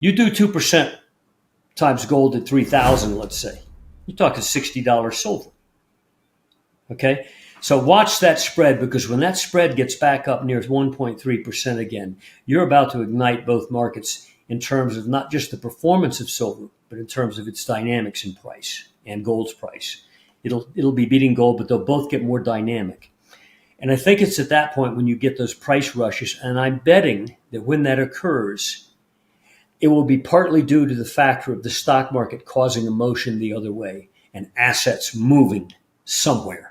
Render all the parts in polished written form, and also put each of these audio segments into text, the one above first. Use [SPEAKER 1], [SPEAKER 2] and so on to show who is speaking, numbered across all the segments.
[SPEAKER 1] You do 2% times gold at 3,000, let's say. You're talking $60 silver. Okay? So watch that spread, because when that spread gets back up near 1.3% again, you're about to ignite both markets in terms of not just the performance of silver, but in terms of its dynamics in price and gold's price. It'll be beating gold, but they'll both get more dynamic. And I think it's at that point when you get those price rushes, and I'm betting that when that occurs, it will be partly due to the factor of the stock market causing a motion the other way and assets moving somewhere.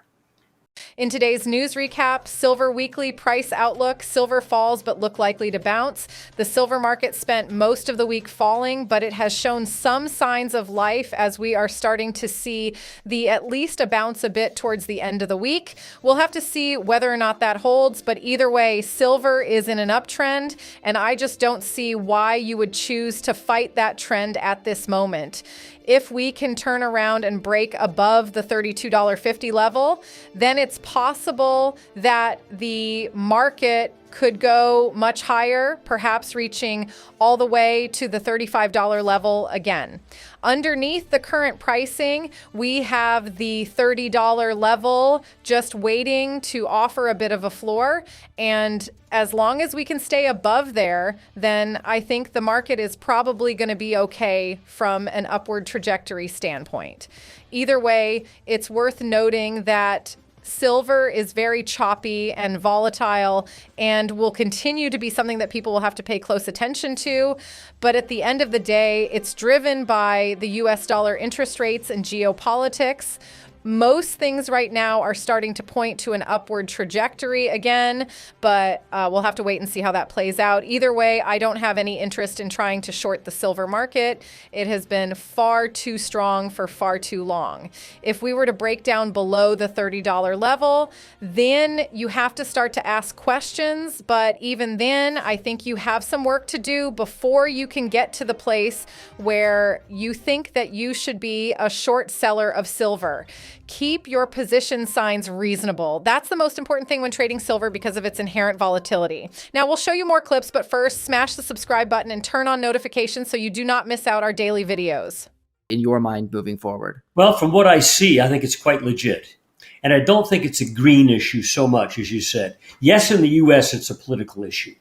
[SPEAKER 2] In today's news recap, silver weekly price outlook. Silver falls but look likely to bounce. The silver market spent most of the week falling, but it has shown some signs of life as we are starting to see at least a bounce a bit towards the end of the week. We'll have to see whether or not that holds, but either way, silver is in an uptrend, and I just don't see why you would choose to fight that trend at this moment. If we can turn around and break above the $32.50 level, then it's possible that the market could go much higher, perhaps reaching all the way to the $35 level again. Underneath the current pricing, we have the $30 level just waiting to offer a bit of a floor. And as long as we can stay above there, then I think the market is probably going to be okay from an upward trajectory standpoint. Either way, it's worth noting that silver is very choppy and volatile and will continue to be something that people will have to pay close attention to. But at the end of the day, it's driven by the US dollar interest rates and geopolitics. Most things right now are starting to point to an upward trajectory again, but we'll have to wait and see how that plays out. Either way, I don't have any interest in trying to short the silver market. It has been far too strong for far too long. If we were to break down below the $30 level, then you have to start to ask questions. But even then, I think you have some work to do before you can get to the place where you think that you should be a short seller of silver. Keep your position signs reasonable. That's the most important thing when trading silver because of its inherent volatility. Now, we'll show you more clips, but first, smash the subscribe button and turn on notifications so you do not miss out our daily videos.
[SPEAKER 3] In your mind moving forward?
[SPEAKER 1] Well, from what I see, I think it's quite legit. And I don't think it's a green issue so much, as you said. Yes, in the U.S., it's a political issue.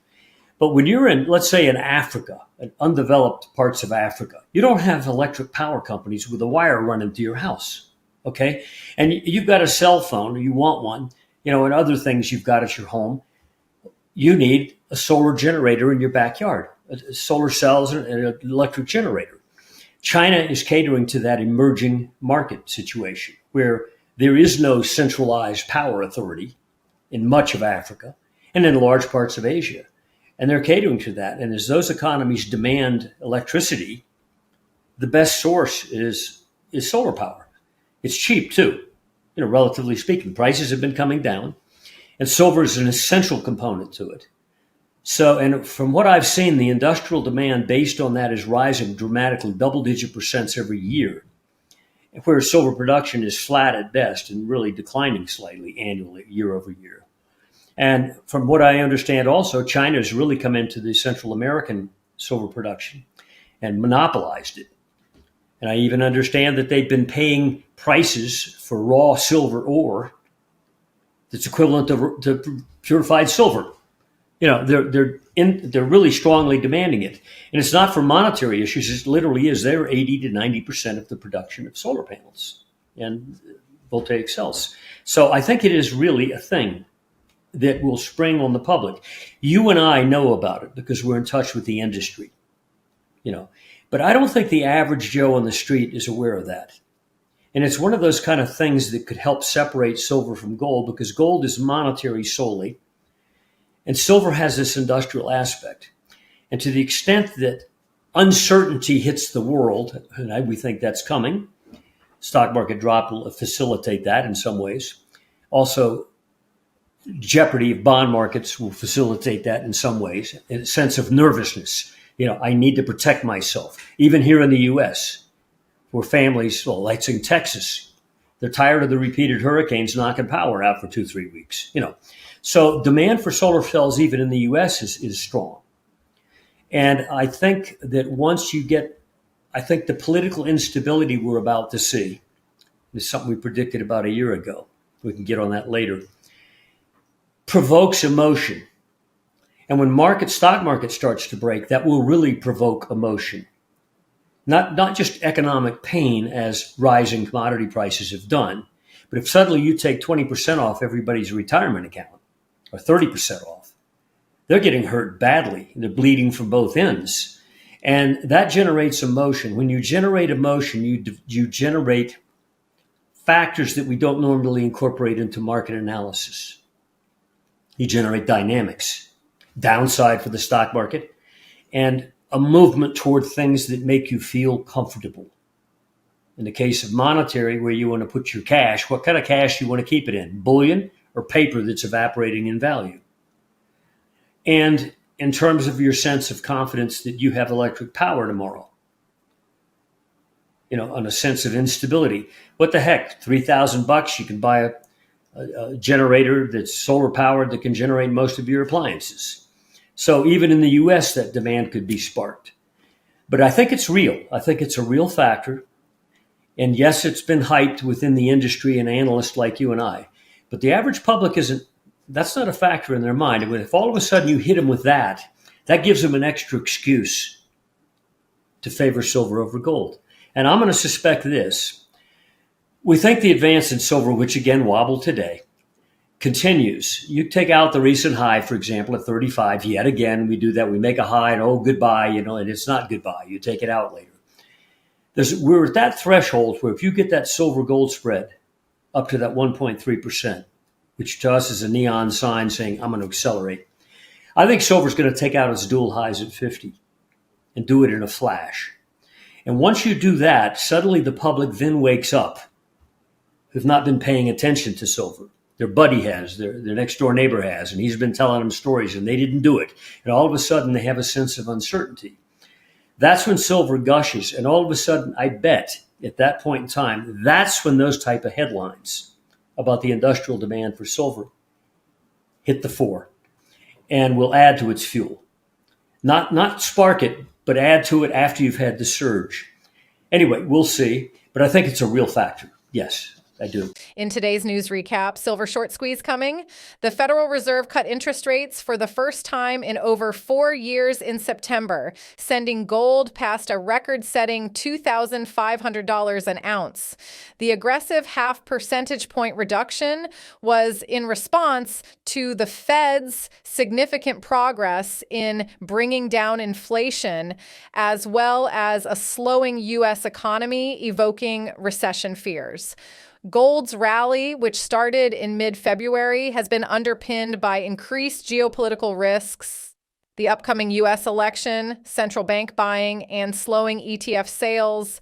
[SPEAKER 1] But when you're in, let's say, in Africa, in undeveloped parts of Africa, you don't have electric power companies with a wire running to your house. Okay. And you've got a cell phone, or you want one, and other things you've got at your home. You need a solar generator in your backyard, solar cells and an electric generator. China is catering to that emerging market situation where there is no centralized power authority in much of Africa and in large parts of Asia. And they're catering to that. And as those economies demand electricity, the best source is solar power. It's cheap too, relatively speaking. Prices have been coming down, and silver is an essential component to it. So, and from what I've seen, the industrial demand based on that is rising dramatically, double-digit percents every year, whereas silver production is flat at best and really declining slightly annually, year over year. And from what I understand also, China has really come into the Central American silver production and monopolized it. And I even understand that they've been paying prices for raw silver ore that's equivalent to purified silver. They're really strongly demanding it. And it's not for monetary issues. It literally is. They're 80 to 90% of the production of solar panels and voltaic cells. So I think it is really a thing that will spring on the public. You and I know about it because we're in touch with the industry, But I don't think the average Joe on the street is aware of that. And it's one of those kind of things that could help separate silver from gold, because gold is monetary solely, and silver has this industrial aspect. And to the extent that uncertainty hits the world, and we think that's coming, stock market drop will facilitate that in some ways. Also, jeopardy of bond markets will facilitate that in some ways, in a sense of nervousness. I need to protect myself. Even here in the U.S., where families, like in Texas, they're tired of the repeated hurricanes knocking power out for 2-3 weeks. So demand for solar cells, even in the U.S., is strong. And I think that once you get, I think the political instability we're about to see is something we predicted about a year ago. We can get on that later. Provokes emotion. And when stock market starts to break, that will really provoke emotion. Not just economic pain as rising commodity prices have done, but if suddenly you take 20% off everybody's retirement account or 30% off, they're getting hurt badly. They're bleeding from both ends. And that generates emotion. When you generate emotion, you generate factors that we don't normally incorporate into market analysis. You generate dynamics, downside for the stock market, and a movement toward things that make you feel comfortable. In the case of monetary, where you want to put your cash, what kind of cash do you want to keep it in? Bullion or paper that's evaporating in value? And in terms of your sense of confidence that you have electric power tomorrow, on a sense of instability. What the heck? $3,000, you can buy a generator that's solar powered that can generate most of your appliances. So even in the US, that demand could be sparked. But I think it's real. I think it's a real factor. And yes, it's been hyped within the industry and analysts like you and I. But the average public that's not a factor in their mind. And if all of a sudden you hit them with that gives them an extra excuse to favor silver over gold. And I'm going to suspect this. We think the advance in silver, which again wobbled today, continues. You take out the recent high, for example, at 35. Yet again, we do that. We make a high and goodbye, and it's not goodbye. You take it out later. We're at that threshold where if you get that silver gold spread up to that 1.3%, which to us is a neon sign saying, I'm going to accelerate, I think silver's going to take out its dual highs at 50 and do it in a flash. And once you do that, suddenly the public then wakes up, who've not been paying attention to silver. Their buddy has, their next door neighbor has, and he's been telling them stories and they didn't do it. And all of a sudden they have a sense of uncertainty. That's when silver gushes. And all of a sudden, I bet at that point in time, that's when those type of headlines about the industrial demand for silver hit the fore and will add to its fuel. Not spark it, but add to it after you've had the surge. Anyway, we'll see. But I think it's a real factor. Yes, I do.
[SPEAKER 2] In today's news recap, silver short squeeze coming. The Federal Reserve cut interest rates for the first time in over 4 years in September, sending gold past a record-setting $2,500 an ounce. The aggressive 0.5 percentage point reduction was in response to the Fed's significant progress in bringing down inflation, as well as a slowing U.S. economy, evoking recession fears. Gold's rally, which started in mid-February, has been underpinned by increased geopolitical risks, the upcoming U.S. election, central bank buying, and slowing ETF sales.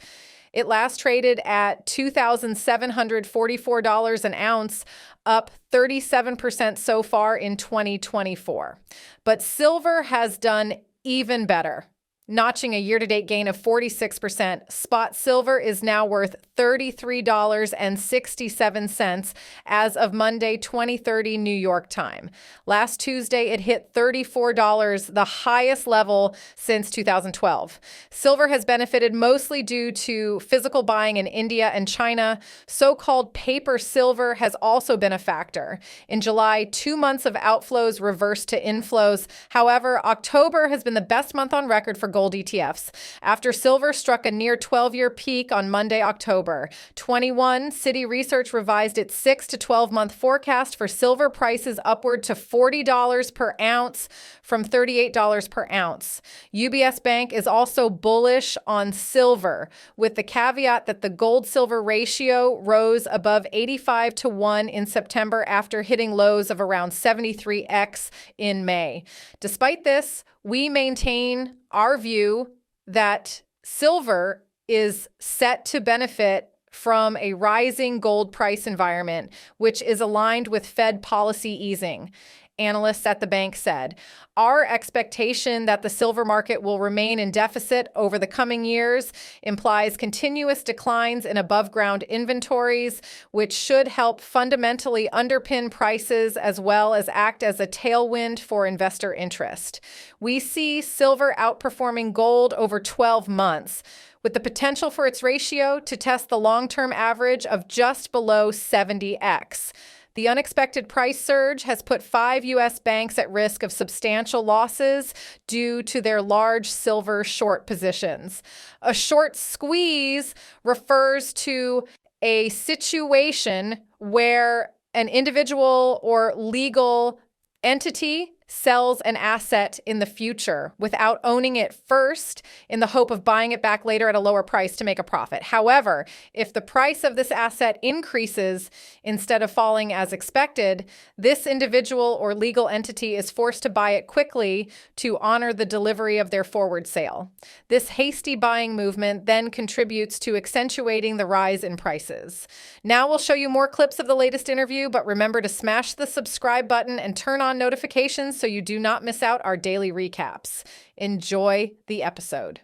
[SPEAKER 2] It last traded at $2,744 an ounce, up 37% so far in 2024. But silver has done even better, notching a year-to-date gain of 46%. Spot silver is now worth $33.67 as of Monday, 2030 New York time. Last Tuesday, it hit $34, the highest level since 2012. Silver has benefited mostly due to physical buying in India and China. So-called paper silver has also been a factor. In July, 2 months of outflows reversed to inflows. However, October has been the best month on record for gold ETFs after silver struck a near 12-year peak on Monday, October 21. Citi Research revised its 6 to 12-month forecast for silver prices upward to $40 per ounce from $38 per ounce. UBS Bank is also bullish on silver, with the caveat that the gold-silver ratio rose above 85 to 1 in September after hitting lows of around 73x in May. Despite this, we maintain our view that silver is set to benefit from a rising gold price environment, which is aligned with Fed policy easing. analysts at the bank said. Our expectation that the silver market will remain in deficit over the coming years implies continuous declines in above ground inventories, which should help fundamentally underpin prices as well as act as a tailwind for investor interest. We see silver outperforming gold over 12 months, with the potential for its ratio to test the long-term average of just below 70x. The unexpected price surge has put 5 U.S. banks at risk of substantial losses due to their large silver short positions. A short squeeze refers to a situation where an individual or legal entity sells an asset in the future without owning it first in the hope of buying it back later at a lower price to make a profit. However, if the price of this asset increases instead of falling as expected, this individual or legal entity is forced to buy it quickly to honor the delivery of their forward sale. This hasty buying movement then contributes to accentuating the rise in prices. Now we'll show you more clips of the latest interview, but remember to smash the subscribe button and turn on notifications so you do not miss out our daily recaps. Enjoy the episode.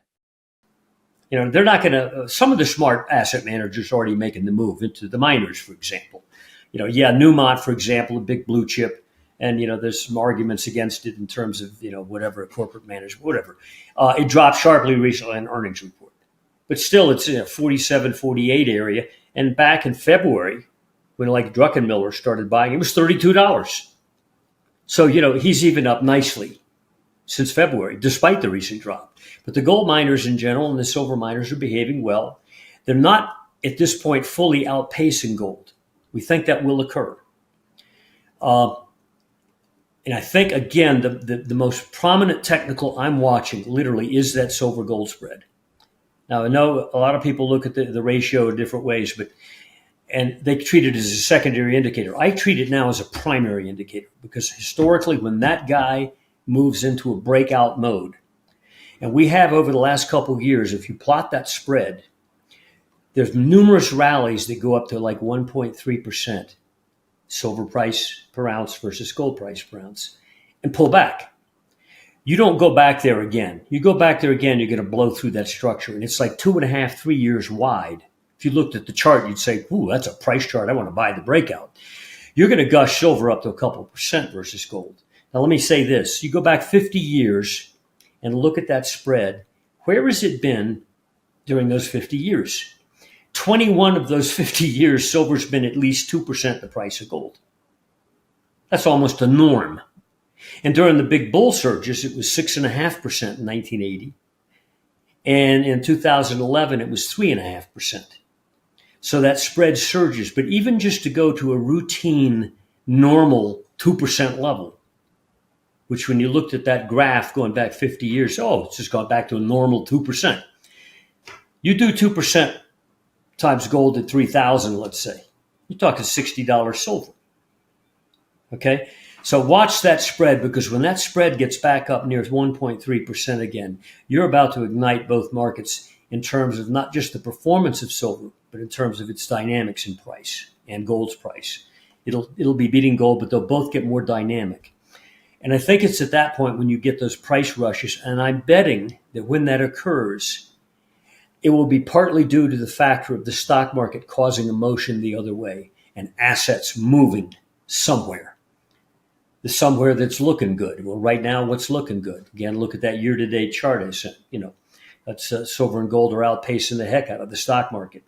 [SPEAKER 1] They're not going to, some of the smart asset managers are already making the move into the miners, for example. Newmont, for example, a big blue chip, and, there's some arguments against it in terms of, whatever, corporate management, whatever. It dropped sharply recently in earnings report. But still, it's in a 47, 48 area. And back in February, when Druckenmiller started buying, it was $32. So, he's even up nicely since February, despite the recent drop. But the gold miners in general and the silver miners are behaving well. They're not, at this point, fully outpacing gold. We think that will occur. And I think, again, the most prominent technical I'm watching literally is that silver-gold spread. Now, I know a lot of people look at the ratio in different ways, and they treat it as a secondary indicator. I treat it now as a primary indicator because historically when that guy moves into a breakout mode, and we have over the last couple of years, if you plot that spread, there's numerous rallies that go up to 1.3% silver price per ounce versus gold price per ounce and pull back. You don't go back there again. You go back there again, you're going to blow through that structure. And it's 2.5, 3 years wide. If you looked at the chart, you'd say, ooh, that's a price chart. I want to buy the breakout. You're going to gush silver up to a couple of percent versus gold. Now, let me say this. You go back 50 years and look at that spread. Where has it been during those 50 years? 21 of those 50 years, silver's been at least 2% the price of gold. That's almost a norm. And during the big bull surges, it was 6.5% in 1980. And in 2011, it was 3.5%. So that spread surges. But even just to go to a routine, normal 2% level, which when you looked at that graph going back 50 years, it's just gone back to a normal 2%. You do 2% times gold at 3,000, let's say. You're talking $60 silver. Okay? So watch that spread, because when that spread gets back up near 1.3% again, you're about to ignite both markets in terms of not just the performance of silver, but in terms of its dynamics in price and gold's price. It'll be beating gold, but they'll both get more dynamic. And I think it's at that point when you get those price rushes, and I'm betting that when that occurs, it will be partly due to the factor of the stock market causing a motion the other way and assets moving somewhere. The somewhere that's looking good. Well, right now, what's looking good? Again, look at that year-to-date chart I sent. That's silver and gold are outpacing the heck out of the stock market.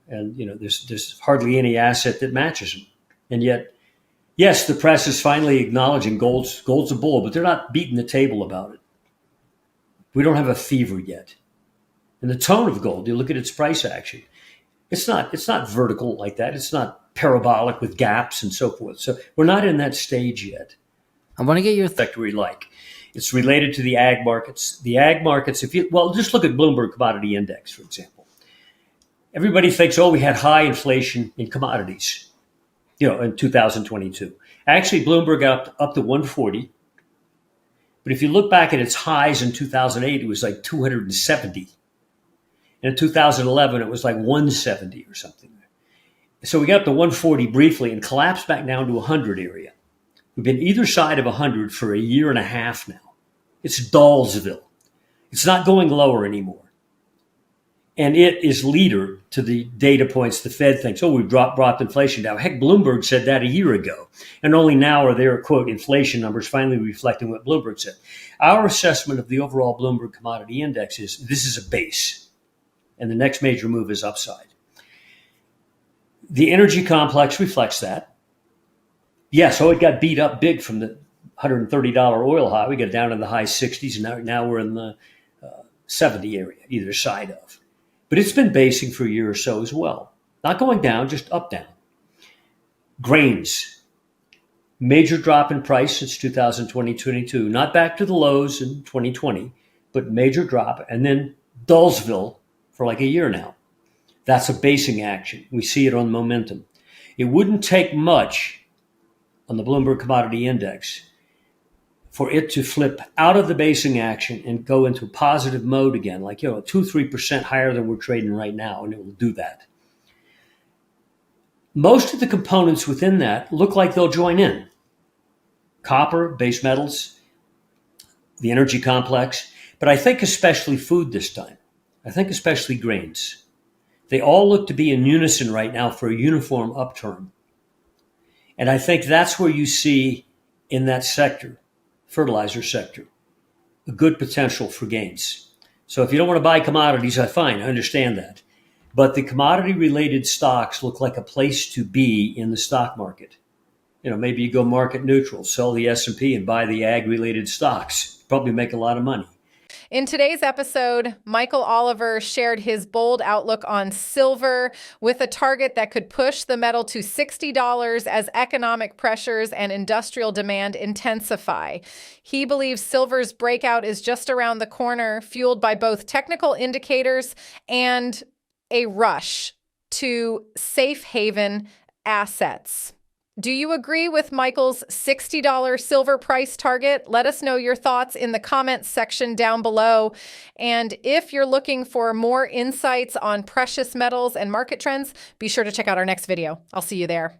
[SPEAKER 1] There's hardly any asset that matches them. And yet, yes, the press is finally acknowledging gold's a bull, but they're not beating the table about it. We don't have a fever yet. And the tone of gold, you look at its price action, it's not vertical like that. It's not parabolic with gaps and so forth. So we're not in that stage yet.
[SPEAKER 3] I want to get your
[SPEAKER 1] sector we like. It's related to the ag markets. The ag markets, just look at Bloomberg Commodity Index, for example. Everybody thinks, we had high inflation in commodities, in 2022. Actually, Bloomberg up to 140. But if you look back at its highs in 2008, it was 270. And in 2011, it was 170 or something. So we got up to 140 briefly and collapsed back down to 100 area. We've been either side of 100 for a year and a half now. It's Dollsville. It's not going lower anymore. And it is leader to the data points the Fed thinks, oh, we've brought inflation down. Heck, Bloomberg said that a year ago. And only now are their, quote, inflation numbers finally reflecting what Bloomberg said. Our assessment of the overall Bloomberg Commodity Index is this is a base. And the next major move is upside. The energy complex reflects that. Yes, it got beat up big from the $130 oil high. We got down in the high 60s, and now we're in the 70 area, either side of. But it's been basing for a year or so as well. Not going down, just up, down. Grains. Major drop in price since 2020-22. Not back to the lows in 2020, but major drop. And then Dullsville for like a year now. That's a basing action. We see it on momentum. It wouldn't take much on the Bloomberg Commodity Index for it to flip out of the basing action and go into positive mode again, like 2-3% higher than we're trading right now, and it will do that. Most of the components within that look like they'll join in. Copper, base metals, the energy complex, but I think especially food this time. I think especially grains. They all look to be in unison right now for a uniform upturn. And I think that's where you see in that sector, fertilizer sector, a good potential for gains. So if you don't want to buy commodities, fine, I understand that. But the commodity-related stocks look like a place to be in the stock market. Maybe you go market neutral, sell the S&P and buy the ag-related stocks. Probably make a lot of money.
[SPEAKER 2] In today's episode, Michael Oliver shared his bold outlook on silver with a target that could push the metal to $60 as economic pressures and industrial demand intensify. He believes silver's breakout is just around the corner, fueled by both technical indicators and a rush to safe haven assets. Do you agree with Michael's $60 silver price target? Let us know your thoughts in the comments section down below. And if you're looking for more insights on precious metals and market trends, be sure to check out our next video. I'll see you there.